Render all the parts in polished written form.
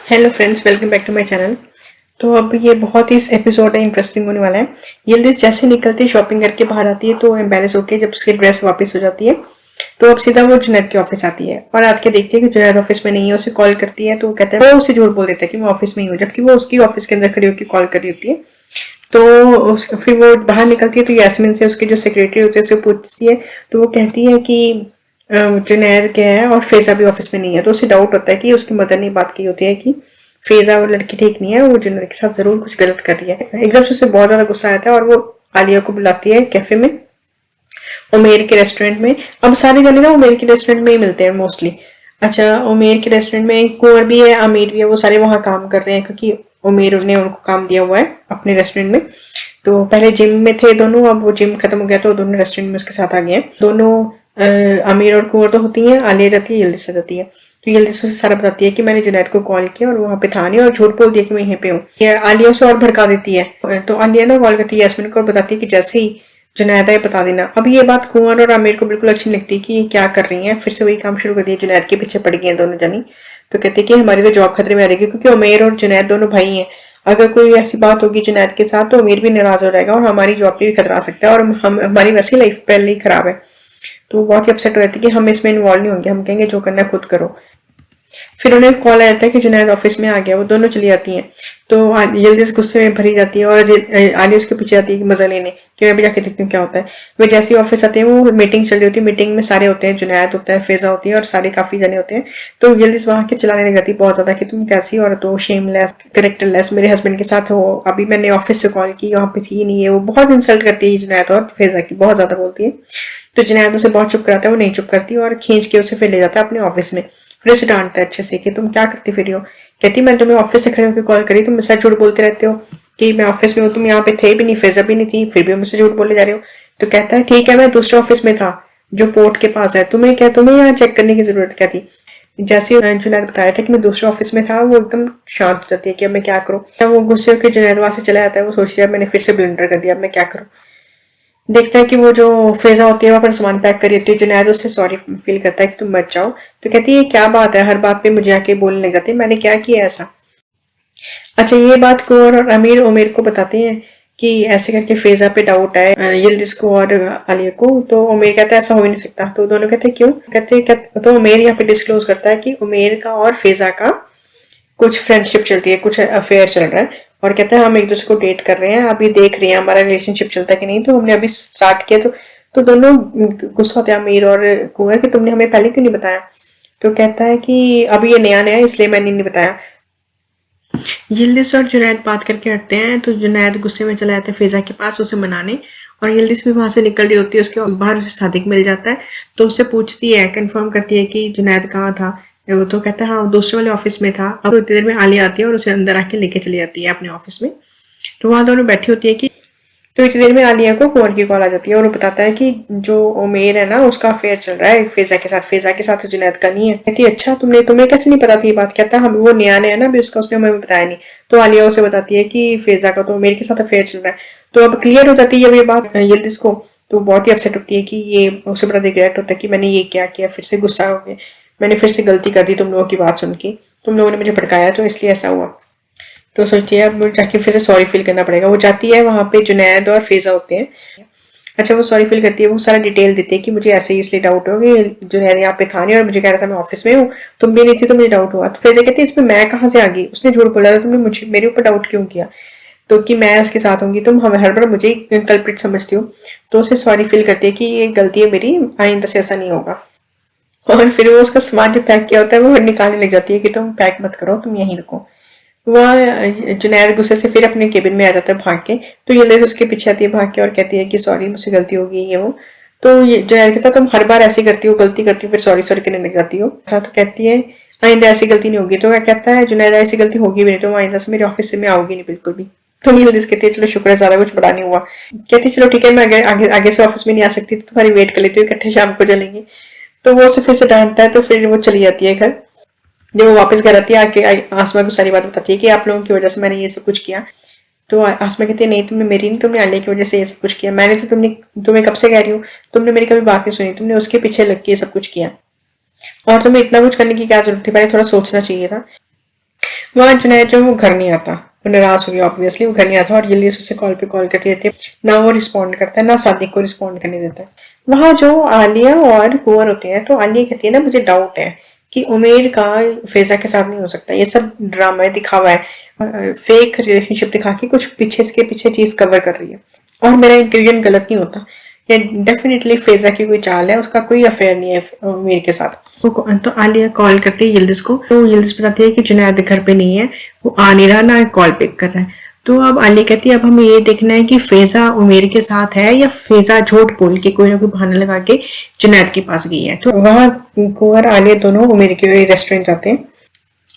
Hello friends, welcome back to my channel. तो अब ये बहुत ही एपिसोड है, इंटरेस्टिंग होने वाला है। यिल्दिज जैसे निकलती है शॉपिंग करके बाहर आती है तो एम्बेरस होके जब उसकी ड्रेस वापस हो जाती है तो अब सीधा वो जुनैद के ऑफिस आती है और आके देखती है कि जुनैद ऑफिस में नहीं है। उसे कॉल करती है तो वो कहता है, वो उसे झूठ बोल देता है कि मैं ऑफिस में ही हूँ, जबकि वो उसकी ऑफिस के अंदर खड़ी होकर कॉल कर रही होती है। तो फिर वो बाहर निकलती है तो यास्मीन से उसके जो सेक्रेटरी होते हैं उससे पूछती है। तो वो कहती है कि जुनैद क्या है और फैजा भी ऑफिस में नहीं है। तो उसे डाउट होता है कि उसकी मदर ने बात की होती है कि फैजा वो लड़की ठीक नहीं है, वो जुनैद के साथ जरूर कुछ गलत कर रही है। एकदम से उसे बहुत ज्यादा गुस्सा आता है और वो आलिया को बुलाती है कैफे में, उमेर के रेस्टोरेंट में। अब सारे जने ना उमेर के रेस्टोरेंट में ही मिलते हैं मोस्टली। अच्छा, उमेर के रेस्टोरेंट में कुंवर भी है, आमिर भी है, वो सारे वहाँ काम कर रहे हैं क्योंकि उमेर ने उनको काम दिया हुआ है अपने रेस्टोरेंट में। तो पहले जिम में थे दोनों, अब वो जिम खत्म हो गया तो दोनों रेस्टोरेंट में उसके साथ आ गए हैं। दोनों आमिर और कुंवर तो होती हैं, आलिया जाती है, यिल्दिज से जाती है। तो यिल्दिज उसे सारा बताती है कि मैंने जुनैद को कॉल किया और वहाँ पे था नहीं और झूठ बोल दिया कि मैं यहीं पे हूँ। आलिया उसे और भड़का देती है। तो आलिया ना कॉल करती है यास्मीन को और बताती है कि जैसे ही जुनैद है बता देना। अब ये बात कुंवर और आमिर को बिल्कुल अच्छी नहीं लगती कि ये क्या कर रही हैं, फिर से वही काम शुरू कर दिया, जुनैद के पीछे पड़ गई हैं दोनों जनी। तो कहते हैं कि हमारी तो जॉब खतरे में आ रहेगी क्योंकि उमेर और जुनैद दोनों भाई हैं। अगर कोई ऐसी बात होगी जुनैद के साथ तो उमेर भी नाराज हो जाएगा और हमारी जॉब पे भी खतरा आ सकता है और हम हमारी वैसी लाइफ पहले ही खराब है। तो वो बहुत ही अपसेट हो जाती है कि हम इसमें इन्वॉल्व नहीं होंगे, हम कहेंगे जो करना है खुद करो। फिर उन्हें कॉल आ जाता है कि जुनैद ऑफिस में आ गया। वो दोनों चली जाती हैं। तो यिल्दिज गुस्से में भरी जाती है और आलिया उसके पीछे आती है कि मजा लेने कि मैं भी जाके देखती हूँ क्या होता है। वे जैसे ही ऑफिस आते हैं वो मीटिंग चल रही होती है, मीटिंग में सारे होते हैं, जुनैद होता है, फैजा होती है और सारे काफी जने होते हैं। तो यिल्दिज वहां के चिल्लाने लग जाती है बहुत ज्यादा कि तुम कैसी औरत हो, शेमलेस, करेक्टरलेस, मेरे हस्बैंड के साथ हो, अभी मैंने ऑफिस से कॉल की, वहां पे थी नहीं है। वो बहुत इंसल्ट करती है जुनैद और फैजा की, बहुत ज्यादा बोलती है। तो जुनैद उसे बहुत चुप कराता है, वो नहीं चुप करती और खींच के उसे फिर ले जाता है अपने ऑफिस में। फिर उसे डांटता है अच्छे से कि तुम क्या करती फिर हो। कहती मैंने तुम्हें ऑफिस से खड़े होकर कॉल करी, तुम मुझसे झूठ बोलते रहते हो कि मैं ऑफिस में हूँ, तुम यहाँ पे थे भी नहीं, फैजा भी नहीं थी, फिर भी मुझसे झूठ बोले जा रहे हो। तो कहता है ठीक है, मैं दूसरे ऑफिस में था जो पोर्ट के पास है, तुम्हें क्या, तुम्हें यहाँ चेक करने की जरूरत क्या थी। जैसे जुनैद बताया था कि मैं दूसरे ऑफिस में था, वो एकदम शांत हो जाती है कि अब मैं क्या करूँ। तब वो गुस्से होकर जुनैद वहां से चला जाता है। वो सोचती है मैंने फिर से ब्लंडर कर दिया, अब मैं क्या करूँ। देखता है कि वो जो फैजा होती है वो अपना सामान पैक कर रही होती है। जुनैद उससे सॉरी फील करता है कि तुम मत जाओ। तो कहती है क्या बात है, हर बात पे मुझे आके बोलने लग जाती है, मैंने क्या किया ऐसा। अच्छा, ये बात कुंवर और अमीर उमेर को बताते हैं कि ऐसे करके फैजा पे डाउट है यिल्दिज को और आलिया को। तो उमेर कहता है ऐसा हो ही नहीं सकता। तो दोनों कहते हैं क्यों। तो उमेर यहाँ पे डिस्क्लोज करता है कि उमेर का और फैजा का कुछ फ्रेंडशिप चल रही है, कुछ अफेयर चल रहा है और कहता है हम एक दूसरे को डेट कर रहे हैं, अभी देख रहे हैं हमारा रिलेशनशिप चलता है कि नहीं। तो हमने अभी स्टार्ट किया। तो दोनों गुस्सा होते हैं अमीर और कुंवर कि तुमने हमें पहले क्यों नहीं बताया। तो कहता है कि अभी ये नया नया इसलिए मैंने नहीं बताया। यिल्दिज और जुनैद बात करके हटते हैं तो जुनैद गुस्से में चला जाता है फैजा के पास उसे मनाने। और यिल्दिज भी वहां से निकल रही होती है, उसके बाहर उसे सादिक मिल जाता है। तो उससे पूछती है, कंफर्म करती है कि जुनैद कहाँ था। वो तो कहता है हाँ दूसरे वाले ऑफिस में था। अब उतनी देर में आलिया आती है और उसे अंदर आके लेके चली जाती है अपने ऑफिस में। तो वहां दोनों बैठी होती है कि तो इतनी देर में आलिया को कुंवर की कॉल आ जाती है और वो बताता है कि जो उमेर है ना उसका अफेयर चल रहा है फैजा के साथ, फैजा के साथ जुनैद का नहीं है। कहती है अच्छा, तुम्हें कैसे नहीं पता थी ये बात। कहता है हम वो नया नया ना, अभी उसका उसने हमें बताया नहीं। तो आलिया उसे बताती है कि फैजा का तो उमेर के साथ अफेयर चल रहा है। तो अब क्लियर हो जाती है ये बात यिल्दिज को। तो बहुत ही अपसेट होती है कि ये, उसे बड़ा रिग्रेट होता है कि मैंने ये क्या किया, फिर से गुस्सा हो गया, मैंने फिर से गलती कर दी तुम लोगों की बात सुन के, तुम लोगों ने मुझे भड़काया तो इसलिए ऐसा हुआ। तो सोचती है अब जाके फिर से सॉरी फील करना पड़ेगा। वो जाती है, वहां पे जुनैद और फैजा होते हैं। अच्छा, वो सॉरी फील करती है, वो सारा डिटेल देती है कि मुझे ऐसे ही इसलिए डाउट हो कि जुनैद यहाँ पे था नहीं और मुझे कह रहा था मैं ऑफिस में हूँ, तुम भी नहीं थी तो मुझे डाउट हुआ। तो फैजा कहती है इसमें मैं कहाँ से आ गई, उसने झूठ बोला था, तुमने मुझे मेरे ऊपर डाउट क्यों किया। तो कि मैं उसके साथ होंगी, तुम हमें हर बार मुझे ही कल्प्रिट समझती हो। तो उसे सॉरी फील करती है कि ये गलती है मेरी, आइंदा से ऐसा नहीं होगा। और फिर वो उसका सामान जो पैक किया होता है वो निकालने लग जाती है कि तुम पैक मत करो, तुम यहीं रुको। वह जुनैद गुस्से से फिर अपने केबिन में आ जाता है भाग के। तो यिल्दिज उसके पीछे आती है भाग के और कहती है कि सॉरी मुझसे गलती हो गई ये वो। तो ये जुनैद कहता है तुम हर बार ऐसी करती हो, गलती करती हो फिर सॉरी सॉरी करने लग जाती हो। तो कहती है आइंदा ऐसी गलती नहीं होगी। तो क्या कहता है जुनैद ऐसी गलती होगी भी नहीं, तो आइंदा से मेरे ऑफिस से मैं आऊंगी नहीं बिल्कुल भी। तो यिल्दिज कहती है चलो शुक्र है ज्यादा कुछ बड़ा नहीं हुआ। कहती चलो ठीक है, मैं आगे से ऑफिस में नहीं आ सकती तो तुम्हारी वेट कर लेती हूँ, इकट्ठे शाम को चलेंगे। तो वो उसे फिर से डांटता है तो फिर वो चली जाती है घर। जब वो वापस घर आती है आके आसमा को सारी बात बताती है कि आप लोगों की वजह से मैंने ये सब कुछ किया। तो आसमा कहती है नहीं तुमने मेरी नहीं, तुमने आलिया की वजह से ये सब कुछ किया। मैंने तो तुम्हें कब से कह रही हूँ, तुमने मेरी कभी बात नहीं सुनी, तुमने उसके पीछे लग के ये सब कुछ किया और तुम्हें इतना कुछ करने की क्या जरूरत थी, पहले थोड़ा सोचना चाहिए था। वहाँ जुनैद जो है वो घर नहीं आता, वो नाराज हो गया ऑब्वियसली, वो घर नहीं आता और जल्दी से उसे कॉल पे कॉल करती रहती है, ना वो रिस्पॉन्ड करता है ना सादिक को रिस्पॉन्ड करने देता है। वहाँ जो आलिया और कुंवर होते हैं तो आलिया कहती है ना मुझे डाउट है कि उमेर का फैजा के साथ नहीं हो सकता, ये सब ड्रामा है, दिखावा है, फेक रिलेशनशिप दिखा के कुछ पीछे इसके पीछे चीज कवर कर रही है और मेरा इंट्यूजन गलत नहीं होता, ये डेफिनेटली फैजा की कोई चाल है, उसका कोई अफेयर नहीं है उमेर के साथ। तो आलिया कॉल करती है यिल्दिज को, तो यिल्दिज बताती है कि जुनैद घर पे नहीं है, वो आ नहीं रहा ना कॉल पिक कर रहा है। तो अब आलिया कहती है अब हमें ये देखना है कि फैजा उमेर के साथ है या फैजा झूठ बोल के कोई ना कोई बहाना लगा के जुनैद के पास गई है। तो वहां कुंवर आलिया दोनों उमेर के रेस्टोरेंट जाते हैं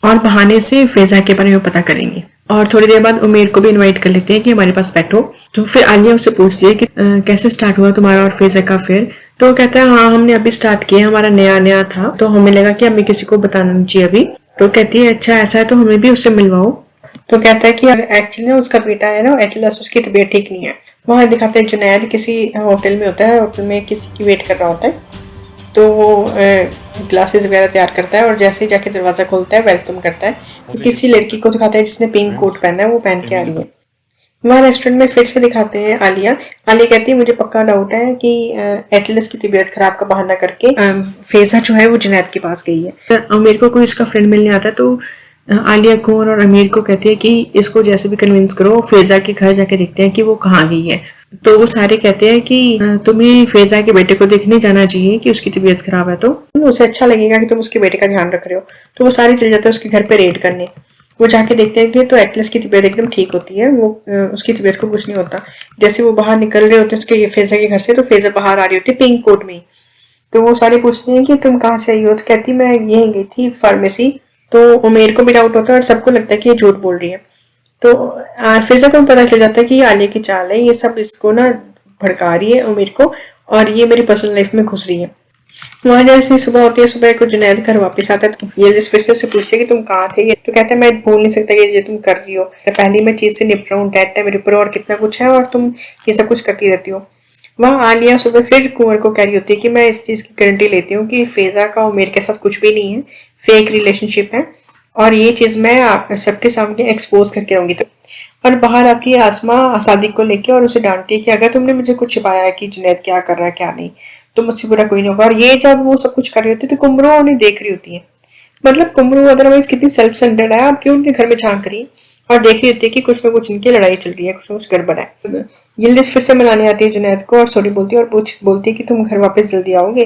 और बहाने से फैजा के बारे में पता करेंगे और थोड़ी देर बाद उमेर को भी इनवाइट कर लेते हैं कि हमारे पास बैठो। तो फिर आलिया उससे पूछती है कि कैसे स्टार्ट हुआ तुम्हारा और फैजा का अफेयर। तो वो कहता है हाँ हमने अभी स्टार्ट किया, हमारा नया नया था तो हमें लगा कि हमें किसी को बताना नहीं चाहिए अभी। तो कहती है अच्छा ऐसा है तो हमें भी उससे मिलवाओ। तो कहता है कि एक्चुअली ना उसका बेटा है ना एटलस, उसकी तबीयत ठीक नहीं है। वहां दिखाते हैं जुनैद किसी होटल में होता है, होटल में किसी की वेट कर रहा होता है, तो वो ग्लासेस वगैरह तैयार करता है और जैसे ही जाके दरवाजा खोलता है वेलकम करता है, तो किसी लड़की को दिखाता है जिसने पिंक कोट पहना है, वो पहन के आ रही है। वहाँ रेस्टोरेंट में फिर से दिखाते हैं आलिया कहती है मुझे पक्का डाउट है कि एटलस की तबीयत खराब का बहाना करके फैजा जो है वो जुनैद के पास गई है। अमीर को कोई इसका फ्रेंड मिलने आता है तो आलिया कौर और अमीर को कहती है कि इसको जैसे भी कन्विंस करो, फैजा के घर जाके देखते हैं कि वो कहाँ गई है। तो वो सारे कहते हैं कि तुम्हें फैजा के बेटे को देखने जाना चाहिए कि उसकी तबीयत खराब है, तो उसे अच्छा लगेगा कि तुम उसके बेटे का ध्यान रख रहे हो। तो वो सारे चले जाते हैं उसके घर पे रेड करने। वो जाके देखते हैं कि तो एटलस की तबीयत एकदम ठीक होती है, वो उसकी तबीयत को कुछ नहीं होता। जैसे वो बाहर निकल रहे होते हैं उसके फैजा के घर से, तो फैजा बाहर आ रही होती है पिंक कोट में। तो वो सारे पूछते हैं कि तुम कहाँ से आई हो, तो कहती मैं यहीं गई थी फार्मेसी। तो उमेर को भी डाउट होता है और सबको लगता है कि ये झूठ बोल रही है। तो फैजा को पता चल जाता है कि ये आलिया की चाल है, ये सब इसको ना भड़का रही है उमेर को और ये मेरी पर्सनल लाइफ में घुस रही है। वहां जैसे सुबह होती है, सुबह को जुनैद घर वापस आता है तो ये फिर से उससे पूछते हैं कि तुम कहाँ थे, तो कहता है मैं भूल नहीं सकता ये तुम कर रही हो, पहली मैं चीज से निपट रहा हूँ, डेट है मेरे ऊपर और कितना कुछ है और तुम ये सब कुछ करती रहती हो। वहाँ आलिया सुबह फिर कुंवर को कह रही होती है कि मैं इस चीज की गारंटी लेती हूँ कि फैजा का उमेर के साथ कुछ भी नहीं है, फेक रिलेशनशिप है और ये चीज मैं सबके सामने एक्सपोज करके रहूंगी। तो और बाहर आती है आसमा सादिक को लेके और उसे डांटती है कि अगर तुमने मुझे कुछ छिपाया है कि जुनैद क्या कर रहा है क्या नहीं, तो मुझसे बुरा कोई नहीं होगा। और ये जब वो सब कुछ कर रही होती है तो कुमरो उन्हें देख रही होती है, मतलब कुमरो अदरवाइज कितनी सेल्फ सेंटर्ड है, अब क्यों उनके घर में झांक रही और देख रही होती है कि कुछ ना कुछ इनकी लड़ाई चल रही है, कुछ ना कुछ गड़बड़ है। यिल्दिज फिर से मिलाने आती है जुनैद को और सॉरी बोलती है और बोलती है कि तुम घर वापस जल्दी आओगे।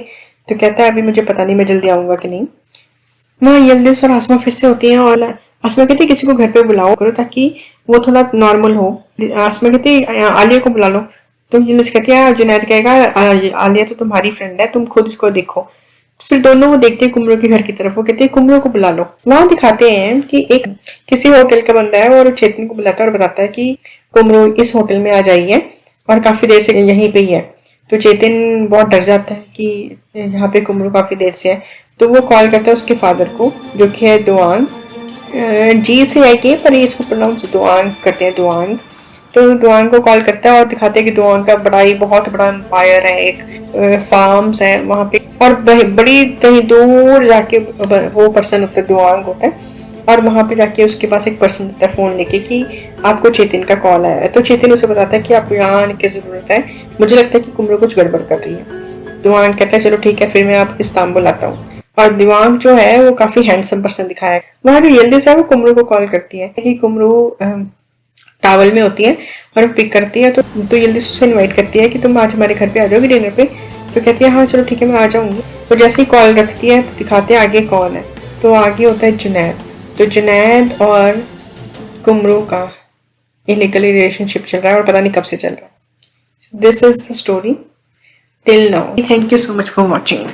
तो कहता है अभी मुझे पता नहीं मैं जल्दी आऊंगा कि नहीं। वहाँ यिल्दिज और आसमा फिर से होती हैं और आसमा कहती है किसी को घर पे बुलाओ करो ताकि वो थोड़ा नॉर्मल हो। आसमा कहती है आलिया को बुला लो। तो यिल्दिज कहती है जुनैद कहेगा आलिया तो तुम्हारी फ्रेंड है, तुम खुद इसको देखो। फिर दोनों वो देखते हैं कुमरो के घर की तरफ, वो कहते हैं कुमरो को बुला लो। वहां दिखाते हैं कि एक किसी होटल का बंदा है और चेतन को बुलाता है और बताता है कि कुमरो इस होटल में आ जाइए और काफी देर से यहीं पे ही है। तो चेतन बहुत डर जाता है कि यहाँ पे कुमरो काफी देर से है। तो वो कॉल करता है उसके फादर को जो कि है दुआन, जी से है कि पर इसको प्रोनाउंस दुआन करते हैं, दुआन। तो दुआन को कॉल करता है और दिखाते हैं कि दुआन का बहुत बड़ा एम्पायर है, एक फार्म्स है वहां पे और बड़ी कहीं दूर जाके वो पर्सन होता है दुआन होता है और वहां पे जाके उसके पास एक पर्सन होता है फोन लेके कि आपको चेतन का कॉल आया है। तो चेतन उसे बताता है कि आपको यहाँ आने की जरूरत है, मुझे लगता है कि कुमरो कुछ गड़बड़ कर रही है। दुआन कहता है चलो ठीक है फिर मैं आप इस्तांबुल आता हूँ। और दिवांग जो है वो काफी हैंडसम पर्सन दिखाया है। वहां जो यिल्दिज है वो कुमरो को कॉल करती है कि कुमरो टावल में होती है और वो पिक करती है। तो यिल्दिज उसे इनवाइट करती है कि तुम आज हमारे घर पे आ जाओगी डिनर पे। तो कहती है हाँ चलो ठीक है मैं आ जाऊंगी। तो जैसे ही कॉल रखती है तो दिखाते हैं आगे कौन है, तो आगे होता है जुनैद। तो जुनैद और कुमरो का इलीगली रिलेशनशिप चल रहा है और पता नहीं कब से चल रहा है। This is the story till now. Thank you so much for watching.